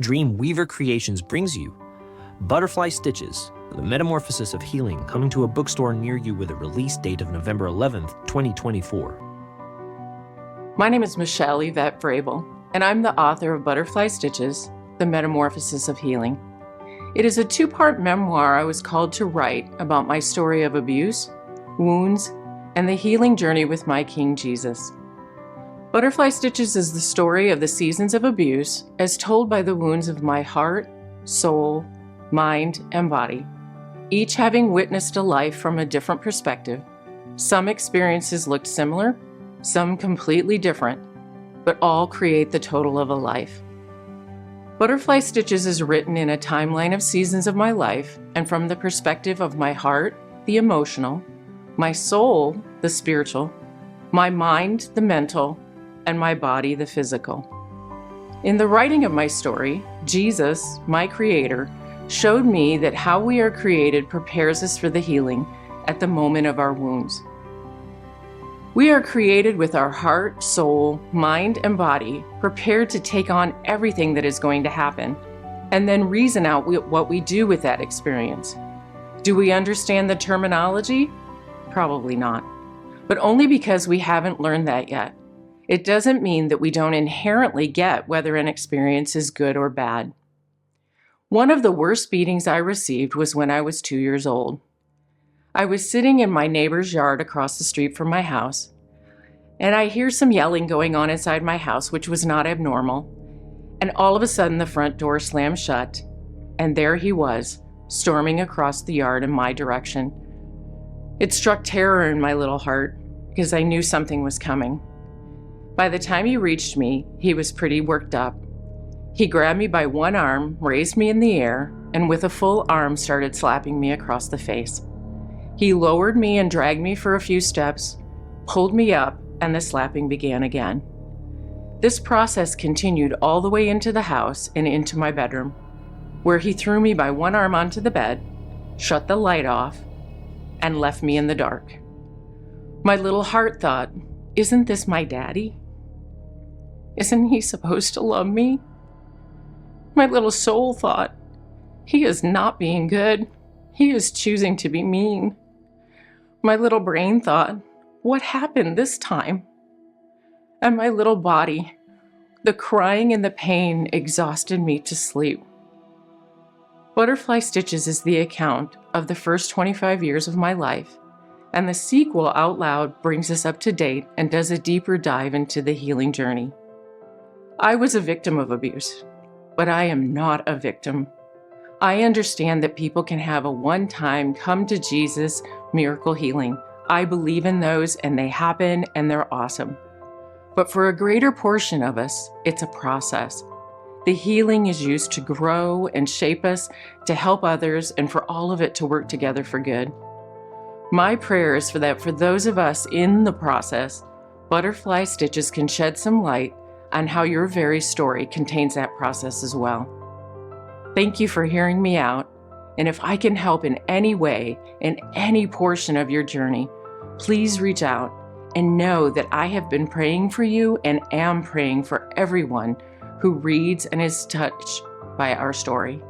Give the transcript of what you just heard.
Dream Weaver Creations brings you Butterfly Stiches, the Metamorphosis of Healing, coming to a bookstore near you with a release date of November 11th, 2024. My name is Michelle Yvette Vrabel, and I'm the author of Butterfly Stiches, the Metamorphosis of Healing. It is a two-part memoir I was called to write about my story of abuse, wounds, and the healing journey with my King Jesus. Butterfly Stiches is the story of the seasons of abuse as told by the wounds of my heart, soul, mind, and body, each having witnessed a life from a different perspective. Some experiences looked similar, some completely different, but all create the total of a life. Butterfly Stiches is written in a timeline of seasons of my life and from the perspective of my heart, the emotional, my soul, the spiritual, my mind, the mental, and my body, the physical. In the writing of my story, Jesus, my Creator, showed me that how we are created prepares us for the healing at the moment of our wounds. We are created with our heart, soul, mind, and body prepared to take on everything that is going to happen, and then reason out what we do with that experience. Do we understand the terminology? Probably not, but only because we haven't learned that yet. It doesn't mean that we don't inherently get whether an experience is good or bad. One of the worst beatings I received was when I was 2 years old. I was sitting in my neighbor's yard across the street from my house, and I hear some yelling going on inside my house, which was not abnormal. And all of a sudden, the front door slammed shut, and there he was, storming across the yard in my direction. It struck terror in my little heart because I knew something was coming. By the time he reached me, he was pretty worked up. He grabbed me by one arm, raised me in the air, and with a full arm started slapping me across the face. He lowered me and dragged me for a few steps, pulled me up, and the slapping began again. This process continued all the way into the house and into my bedroom, where he threw me by one arm onto the bed, shut the light off, and left me in the dark. My little heart thought, "Isn't this my daddy? Isn't he supposed to love me?" My little soul thought, "He is not being good. He is choosing to be mean." My little brain thought, "What happened this time?" And my little body, the crying and the pain exhausted me to sleep. Butterfly Stiches is the account of the first 25 years of my life, and the sequel out loud brings us up to date and does a deeper dive into the healing journey. I was a victim of abuse, but I am not a victim. I understand that people can have a one-time come to Jesus miracle healing. I believe in those, and they happen, and they're awesome. But for a greater portion of us, it's a process. The healing is used to grow and shape us, to help others, and for all of it to work together for good. My prayer is for that for those of us in the process, Butterfly Stiches can shed some light on how your very story contains that process as well. Thank you for hearing me out, and if I can help in any way, in any portion of your journey, please reach out and know that I have been praying for you and am praying for everyone who reads and is touched by our story.